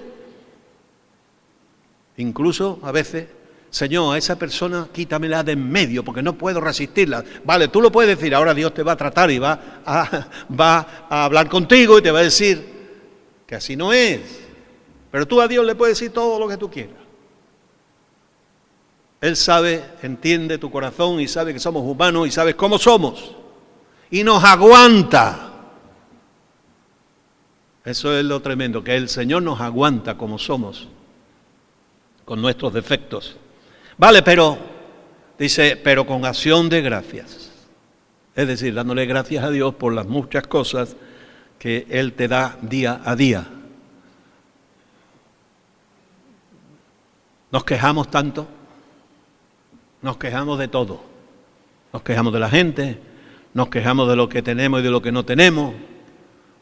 Incluso a veces, Señor, a esa persona quítamela de en medio porque no puedo resistirla. Vale, tú lo puedes decir, ahora Dios te va a tratar y va a hablar contigo y te va a decir, que así no es. Pero tú a Dios le puedes decir todo lo que tú quieras. Él sabe, entiende tu corazón y sabe que somos humanos y sabe cómo somos. Y nos aguanta. Eso es lo tremendo, que el Señor nos aguanta como somos, con nuestros defectos. Vale, pero, dice, pero con acción de gracias. Es decir, dándole gracias a Dios por las muchas cosas que Él te da día a día. Nos quejamos tanto, nos quejamos de todo. Nos quejamos de la gente, nos quejamos de lo que tenemos y de lo que no tenemos,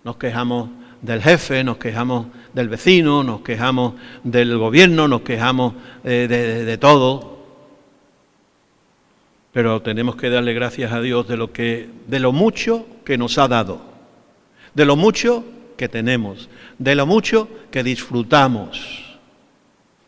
nos quejamos del jefe, nos quejamos del vecino, nos quejamos del gobierno, nos quejamos de todo. Pero tenemos que darle gracias a Dios de lo mucho que nos ha dado, de lo mucho que tenemos, de lo mucho que disfrutamos.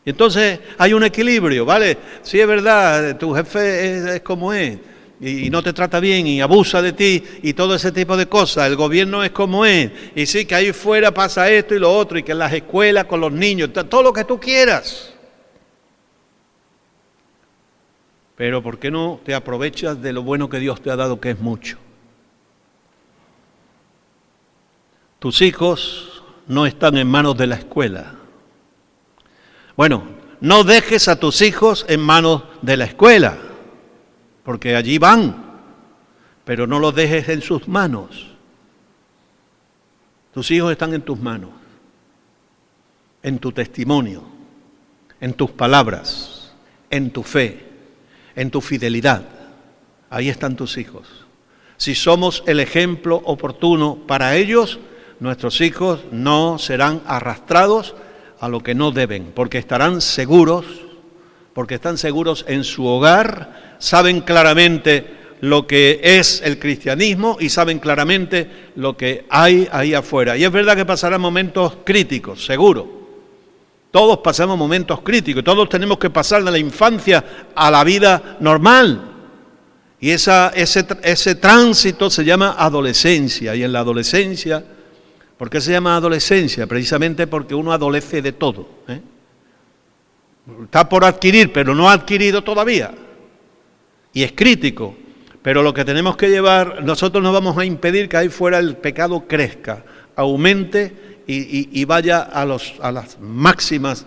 Y entonces hay un equilibrio, ¿vale? Sí, es verdad, tu jefe es como es, y no te trata bien, y abusa de ti, y todo ese tipo de cosas. El gobierno es como es, y sí, que ahí fuera pasa esto y lo otro, y que en las escuelas con los niños, todo lo que tú quieras. Pero ¿por qué no te aprovechas de lo bueno que Dios te ha dado, que es mucho? Tus hijos no están en manos de la escuela. Bueno, no dejes a tus hijos en manos de la escuela, porque allí van, pero no los dejes en sus manos. Tus hijos están en tus manos, en tu testimonio, en tus palabras, en tu fe, en tu fidelidad. Ahí están tus hijos. Si somos el ejemplo oportuno para ellos, nuestros hijos no serán arrastrados a lo que no deben, porque estarán seguros, porque están seguros en su hogar, saben claramente lo que es el cristianismo y saben claramente lo que hay ahí afuera. Y es verdad que pasarán momentos críticos, seguro. Todos pasamos momentos críticos, todos tenemos que pasar de la infancia a la vida normal. Y ese tránsito se llama adolescencia, y en la adolescencia, ¿por qué se llama adolescencia? Precisamente porque uno adolece de todo, ¿eh? Está por adquirir, pero no ha adquirido todavía. Y es crítico. Pero lo que tenemos que llevar, nosotros no vamos a impedir que ahí fuera el pecado crezca, aumente y vaya a las máximas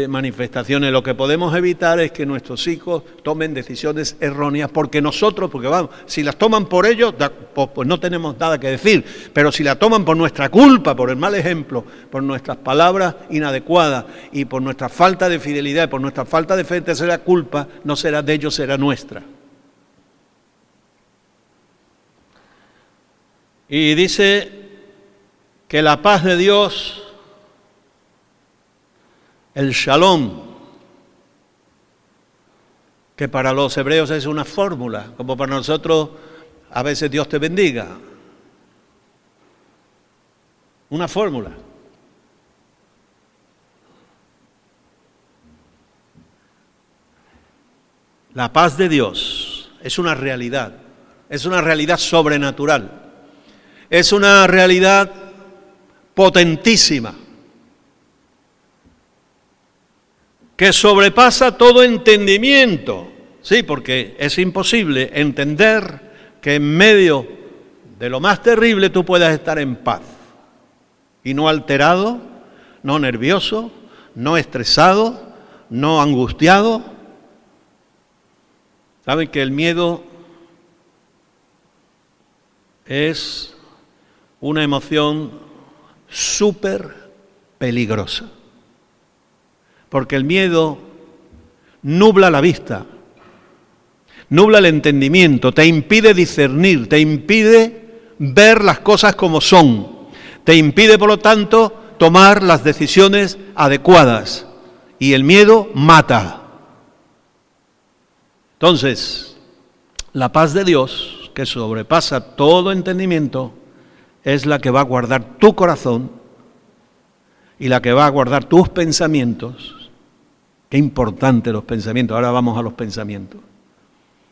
manifestaciones. Lo que podemos evitar es que nuestros hijos tomen decisiones erróneas, porque vamos, si las toman por ellos, pues no tenemos nada que decir, pero si la toman por nuestra culpa, por el mal ejemplo, por nuestras palabras inadecuadas y por nuestra falta de fidelidad, por nuestra falta de fe, será culpa, no será de ellos, será nuestra. Y dice que la paz de Dios, el shalom, que para los hebreos es una fórmula, como para nosotros a veces Dios te bendiga. Una fórmula. La paz de Dios es una realidad sobrenatural, es una realidad potentísima, que sobrepasa todo entendimiento. Sí, porque es imposible entender que en medio de lo más terrible tú puedas estar en paz, y no alterado, no nervioso, no estresado, no angustiado. ¿Saben que el miedo es una emoción súper peligrosa? Porque el miedo nubla la vista, nubla el entendimiento, te impide discernir, te impide ver las cosas como son, te impide, por lo tanto, tomar las decisiones adecuadas. Y el miedo mata. Entonces, la paz de Dios, que sobrepasa todo entendimiento, es la que va a guardar tu corazón y la que va a guardar tus pensamientos. Qué importante los pensamientos. Ahora vamos a los pensamientos.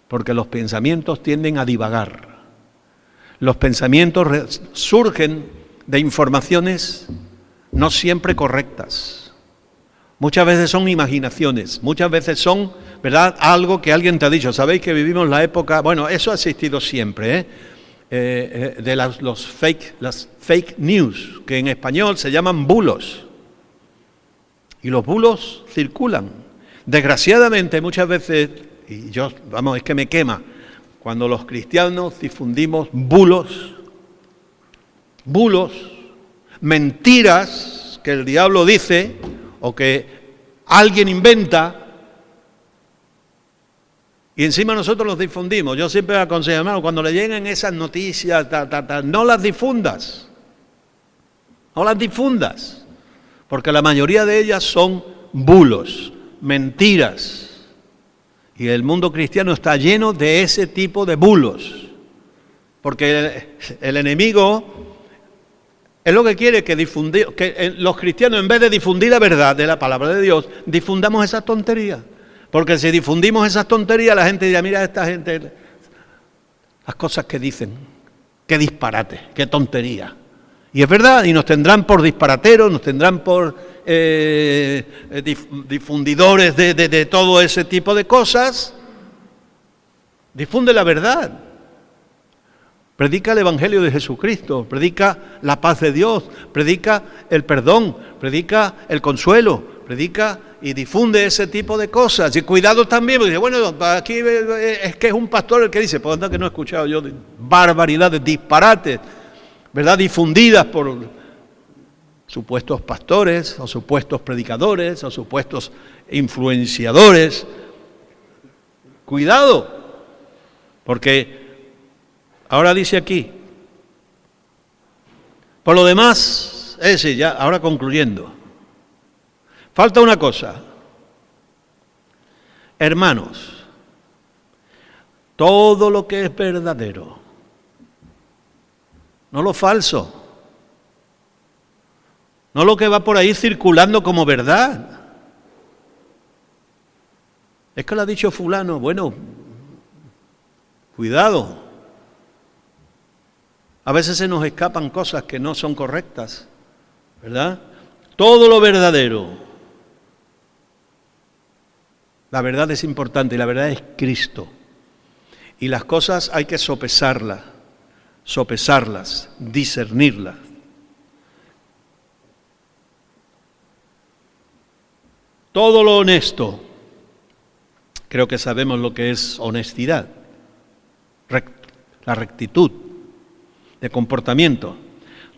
Porque los pensamientos tienden a divagar. Los pensamientos surgen de informaciones no siempre correctas. Muchas veces son imaginaciones, muchas veces son, ¿verdad?, algo que alguien te ha dicho. Sabéis que vivimos la época, bueno, eso ha existido siempre, de las fake news, que en español se llaman bulos. Y los bulos circulan. Desgraciadamente muchas veces, y yo, vamos, es que me quema, cuando los cristianos difundimos bulos, mentiras que el diablo dice o que alguien inventa, y encima nosotros los difundimos. Yo siempre aconsejo, hermano, cuando le lleguen esas noticias, no las difundas. No las difundas. Porque la mayoría de ellas son bulos, mentiras. Y el mundo cristiano está lleno de ese tipo de bulos. Porque el enemigo es lo que quiere, que los cristianos, en vez de difundir la verdad de la palabra de Dios, difundamos esas tonterías. Porque si difundimos esas tonterías, la gente dirá, mira esta gente, las cosas que dicen, qué disparate, qué tontería. Y es verdad, y nos tendrán por disparateros, nos tendrán por difundidores de todo ese tipo de cosas. Difunde la verdad. Predica el Evangelio de Jesucristo, predica la paz de Dios, predica el perdón, predica el consuelo, predica y difunde ese tipo de cosas. Y cuidado también, porque dice, bueno, aquí es que es un pastor el que dice, pues anda que no he escuchado yo barbaridades, disparates, ¿verdad?, difundidas por supuestos pastores o supuestos predicadores o supuestos influenciadores. Cuidado, porque ahora dice aquí, por lo demás, ya ahora concluyendo, falta una cosa. Hermanos, todo lo que es verdadero, no lo falso, no lo que va por ahí circulando como verdad. Es que lo ha dicho fulano, bueno, cuidado. A veces se nos escapan cosas que no son correctas, ¿verdad? Todo lo verdadero. La verdad es importante y la verdad es Cristo. Y las cosas hay que sopesarlas, discernirlas. Todo lo honesto, creo que sabemos lo que es honestidad, la rectitud de comportamiento.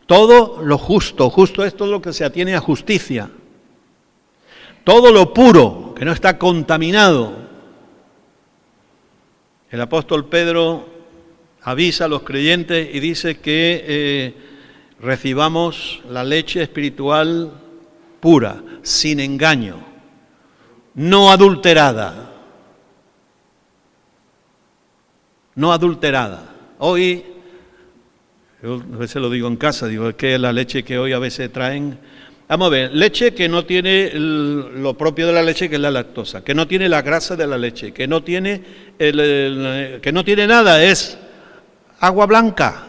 Todo lo justo es todo lo que se atiene a justicia. Todo lo puro, que no está contaminado. El apóstol Pedro avisa a los creyentes y dice que recibamos la leche espiritual pura, sin engaño, no adulterada. No adulterada. Hoy, yo a veces lo digo en casa, digo, es que la leche que hoy a veces traen, vamos a ver, leche que no tiene lo propio de la leche, que es la lactosa, que no tiene la grasa de la leche, que no tiene que no tiene nada, es agua blanca.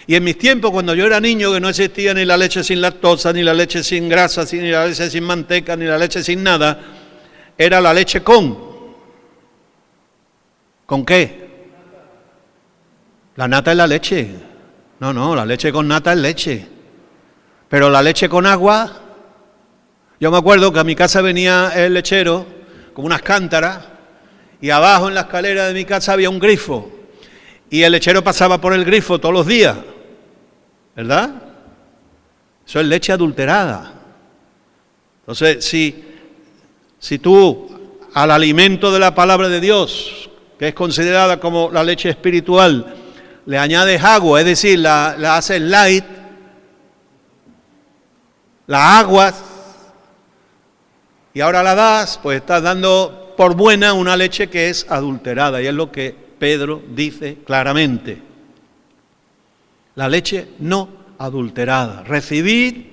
Y en mis tiempos, cuando yo era niño, que no existía ni la leche sin lactosa, ni la leche sin grasa, ni la leche sin manteca, ni la leche sin nada, era la leche con qué? La nata es la leche. No, la leche con nata es leche. Pero la leche con agua, yo me acuerdo que a mi casa venía el lechero con unas cántaras y abajo en la escalera de mi casa había un grifo y el lechero pasaba por el grifo todos los días, ¿verdad? Eso es leche adulterada. Entonces, si tú al alimento de la palabra de Dios, que es considerada como la leche espiritual, le añades agua, es decir, la haces light, la aguas, y ahora la das, pues estás dando por buena una leche que es adulterada, y es lo que Pedro dice claramente. La leche no adulterada. Recibid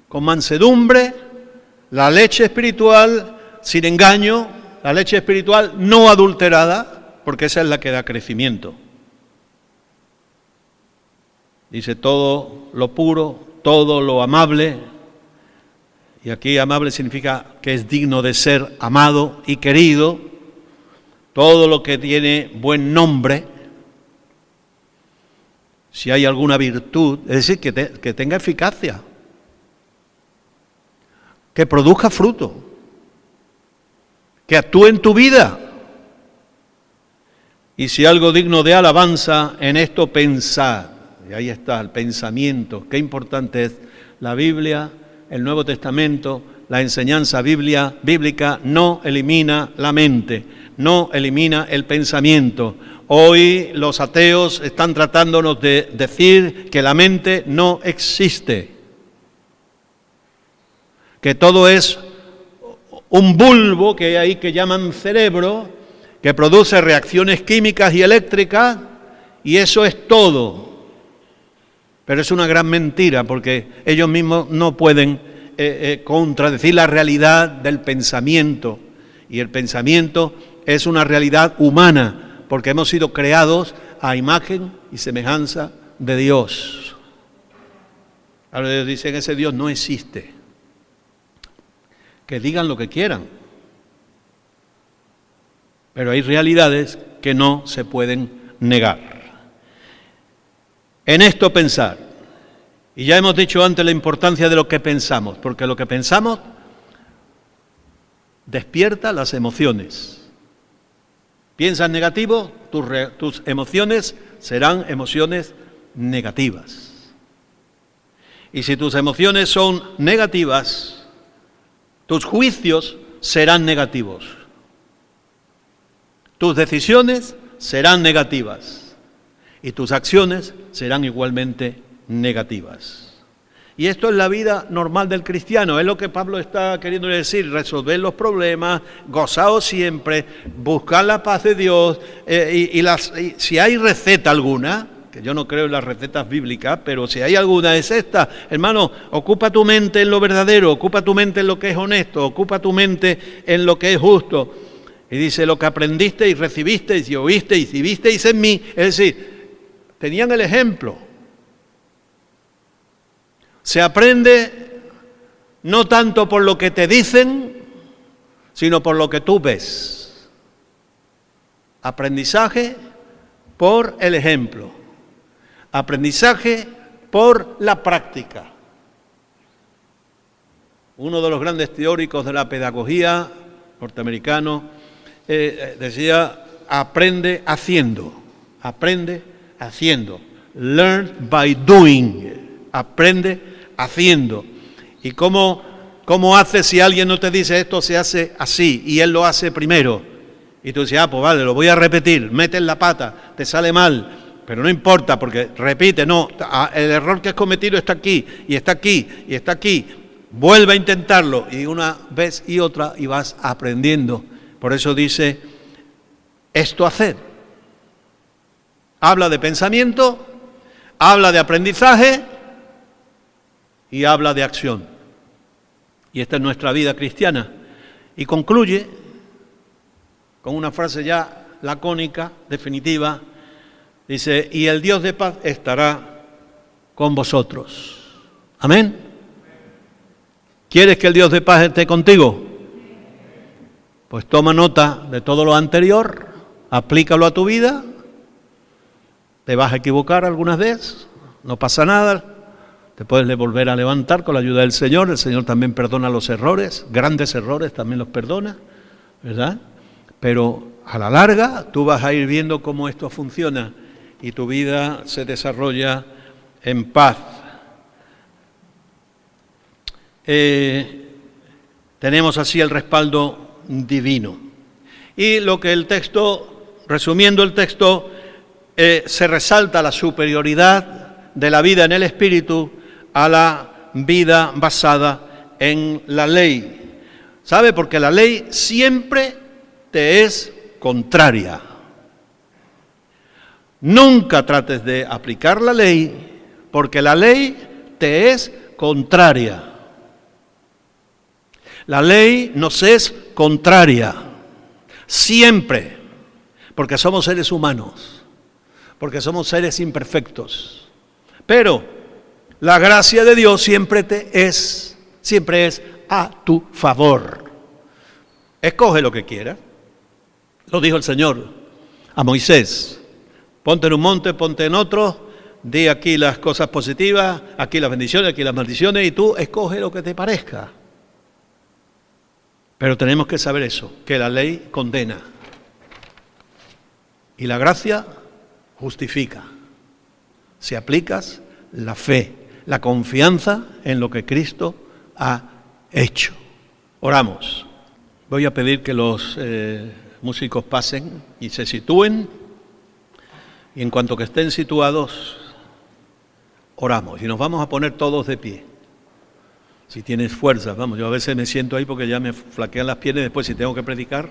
con mansedumbre la leche espiritual sin engaño, la leche espiritual no adulterada, porque esa es la que da crecimiento. Dice todo lo puro, todo lo amable, y aquí amable significa que es digno de ser amado y querido, todo lo que tiene buen nombre, si hay alguna virtud, es decir, que tenga eficacia, que produzca fruto, que actúe en tu vida. Y si algo digno de alabanza, en esto pensad. Y ahí está, el pensamiento. Qué importante es la Biblia, el Nuevo Testamento, la enseñanza bíblica no elimina la mente, no elimina el pensamiento. Hoy los ateos están tratándonos de decir que la mente no existe, que todo es un bulbo que hay ahí que llaman cerebro, que produce reacciones químicas y eléctricas, y eso es todo. Pero es una gran mentira, porque ellos mismos no pueden contradecir la realidad del pensamiento. Y el pensamiento es una realidad humana, porque hemos sido creados a imagen y semejanza de Dios. Ahora ellos dicen, ese Dios no existe. Que digan lo que quieran. Pero hay realidades que no se pueden negar. En esto pensar. Y ya hemos dicho antes la importancia de lo que pensamos, porque lo que pensamos despierta las emociones. Piensas negativo, tus emociones serán emociones negativas. Y si tus emociones son negativas, tus juicios serán negativos. Tus decisiones serán negativas. Y tus acciones serán igualmente negativas. Y esto es la vida normal del cristiano, es lo que Pablo está queriendo decir: resolver los problemas, gozaos siempre, buscar la paz de Dios, y si hay receta alguna, que yo no creo en las recetas bíblicas, pero si hay alguna es esta: hermano, ocupa tu mente en lo verdadero, ocupa tu mente en lo que es honesto, ocupa tu mente en lo que es justo. Y dice, lo que aprendisteis, recibisteis y oísteis y visteis en mí, es decir, tenían el ejemplo. Se aprende no tanto por lo que te dicen, sino por lo que tú ves. Aprendizaje por el ejemplo. Aprendizaje por la práctica. Uno de los grandes teóricos de la pedagogía norteamericano decía, aprende haciendo. Aprende haciendo. Learn by doing. Aprende haciendo. ¿Y cómo haces si alguien no te dice esto se hace así y él lo hace primero? Y tú dices, pues vale, lo voy a repetir, metes la pata, te sale mal, pero no importa porque repite, no, el error que has cometido está aquí, y está aquí, y está aquí. Vuelve a intentarlo y una vez y otra y vas aprendiendo. Por eso dice, esto hacer. Habla de pensamiento, habla de aprendizaje y habla de acción. Y esta es nuestra vida cristiana. Y concluye con una frase ya lacónica, definitiva. Dice, y el Dios de paz estará con vosotros. Amén. ¿Quieres que el Dios de paz esté contigo? Pues toma nota de todo lo anterior, aplícalo a tu vida. Te vas a equivocar algunas veces, no pasa nada. Te puedes volver a levantar con la ayuda del Señor. El Señor también perdona los errores, grandes errores también los perdona, ¿verdad? Pero a la larga tú vas a ir viendo cómo esto funciona y tu vida se desarrolla en paz. Tenemos así el respaldo divino. Y lo que el texto, resumiendo el texto, se resalta la superioridad de la vida en el Espíritu a la vida basada en la ley. ¿Sabe? Porque la ley siempre te es contraria. Nunca trates de aplicar la ley, porque la ley te es contraria. La ley nos es contraria, siempre, porque somos seres humanos, porque somos seres imperfectos, Pero la gracia de Dios siempre es a tu favor. Escoge lo que quieras. Lo dijo el Señor a Moisés. Ponte en un monte, ponte en otro, di aquí las cosas positivas, aquí las bendiciones, aquí las maldiciones, y tú escoge lo que te parezca. Pero tenemos que saber eso, que la ley condena y la gracia justifica. Si aplicas la fe, la confianza en lo que Cristo ha hecho. Oramos. Voy a pedir que los músicos pasen y se sitúen, y en cuanto que estén situados, oramos y nos vamos a poner todos de pie. Si tienes fuerzas, vamos, yo a veces me siento ahí porque ya me flaquean las piernas después si tengo que predicar.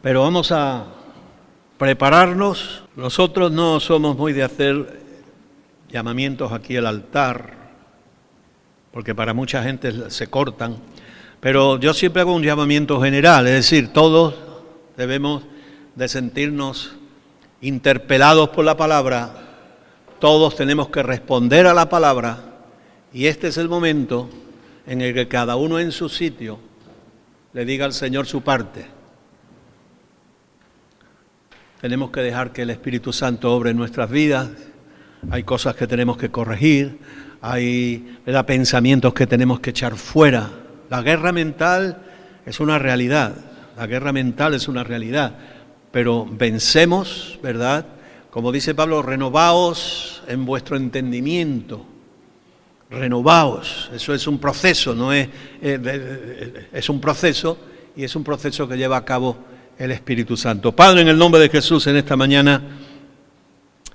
Pero vamos a prepararnos. Nosotros no somos muy de hacer llamamientos aquí al altar, porque para mucha gente se cortan, pero yo siempre hago un llamamiento general, es decir, todos debemos de sentirnos interpelados por la palabra, todos tenemos que responder a la palabra, y este es el momento en el que cada uno en su sitio le diga al Señor su parte. Tenemos que dejar que el Espíritu Santo obre en nuestras vidas. Hay cosas que tenemos que corregir, hay pensamientos que tenemos que echar fuera. La guerra mental es una realidad, pero vencemos, ¿verdad? Como dice Pablo, renovaos en vuestro entendimiento, renovaos. Eso es un proceso, es un proceso, y es un proceso que lleva a cabo el Espíritu Santo. Padre, en el nombre de Jesús, en esta mañana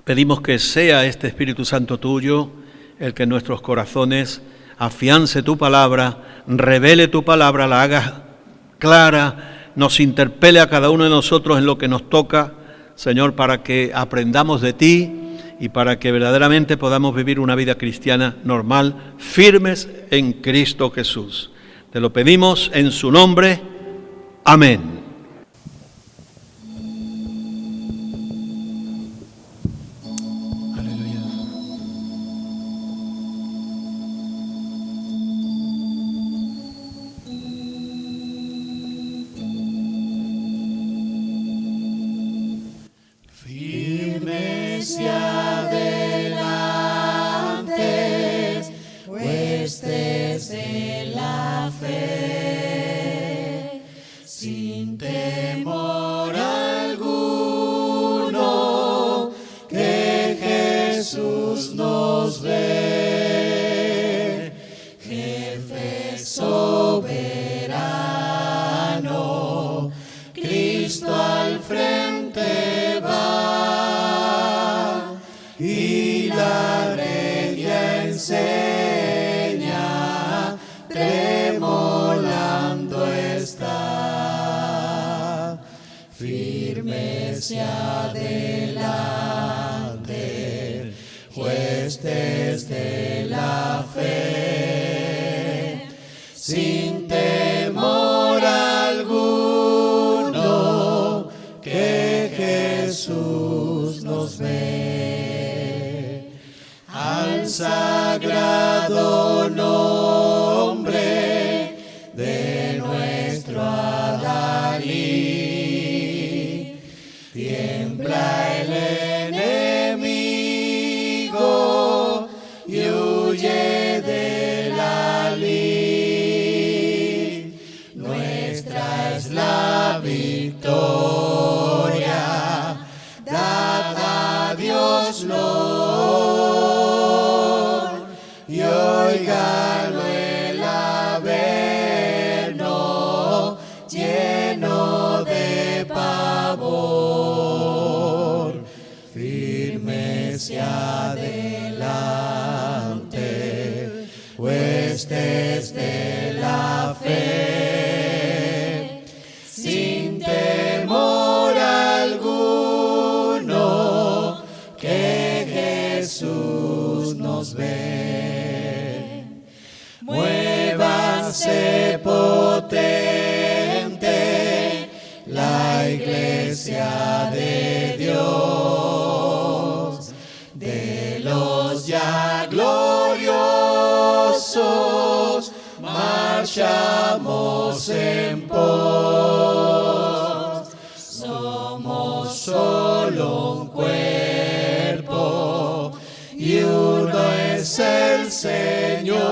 pedimos que sea este Espíritu Santo tuyo el que en nuestros corazones afiance tu palabra, revele tu palabra, la haga clara, nos interpele a cada uno de nosotros en lo que nos toca, Señor, para que aprendamos de ti y para que verdaderamente podamos vivir una vida cristiana normal, firmes en Cristo Jesús. Te lo pedimos en su nombre. Amén. Sagrado nombre de nuestro Adalí, tiembla el enemigo y huye de la lid. Nuestra es la victoria, dad a Dios y óigalo el averno lleno de pavor, firmes y adelante, huestes de la fe, sin temor alguno, que Jesús nos ve. Muévase potente la iglesia de Dios, de vayamos en pos. Somos solo un cuerpo y uno es el Señor.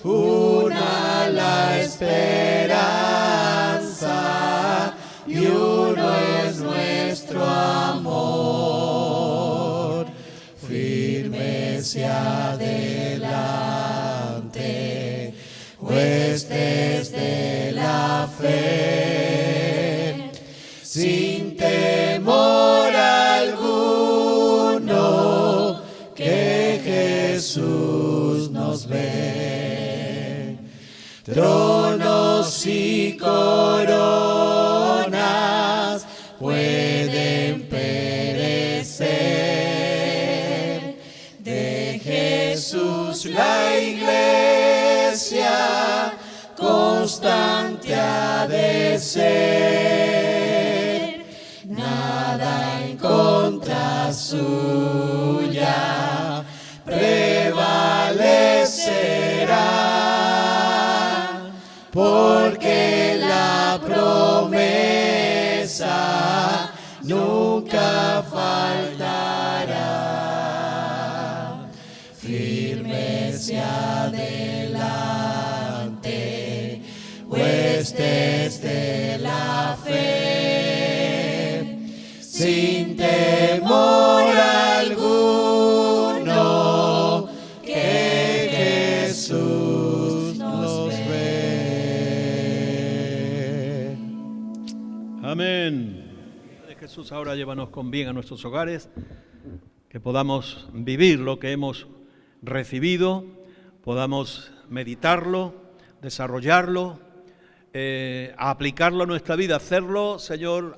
Una la esperanza y uno es nuestro amor. Firmes y adelante, huestes de la fe, sin temor alguno, que Jesús nos ve. Tronos y coronas pueden perecer, de Jesús la iglesia constante ha de ser. Nada en contra suya prevalecerá, porque la promesa nunca faltará. Firmes y adelante, huestes de la fe, sin temor alguno, que Jesús nos ve. Amén. Jesús, ahora llévanos con bien a nuestros hogares, que podamos vivir lo que hemos recibido, podamos meditarlo, desarrollarlo, aplicarlo a nuestra vida, hacerlo, Señor,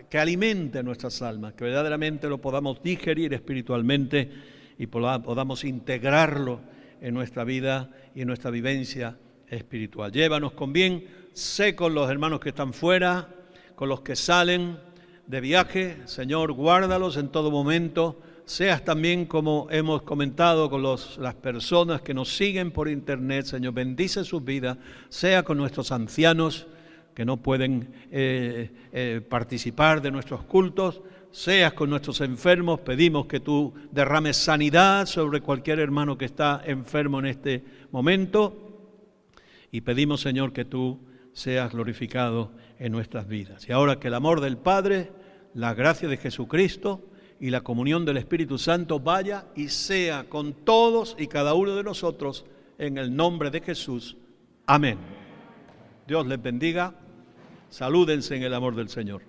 que alimente nuestras almas, que verdaderamente lo podamos digerir espiritualmente y podamos integrarlo en nuestra vida y en nuestra vivencia espiritual. Llévanos con bien, sé con los hermanos que están fuera, con los que salen de viaje, Señor, guárdalos en todo momento. Seas también, como hemos comentado, con las personas que nos siguen por internet, Señor, bendice sus vidas, sea con nuestros ancianos que no pueden participar de nuestros cultos, seas con nuestros enfermos. Pedimos que tú derrames sanidad sobre cualquier hermano que está enfermo en este momento, y pedimos, Señor, que tú seas glorificado en nuestras vidas. Y ahora que el amor del Padre, la gracia de Jesucristo y la comunión del Espíritu Santo vaya y sea con todos y cada uno de nosotros, en el nombre de Jesús. Amén. Dios les bendiga. Salúdense en el amor del Señor.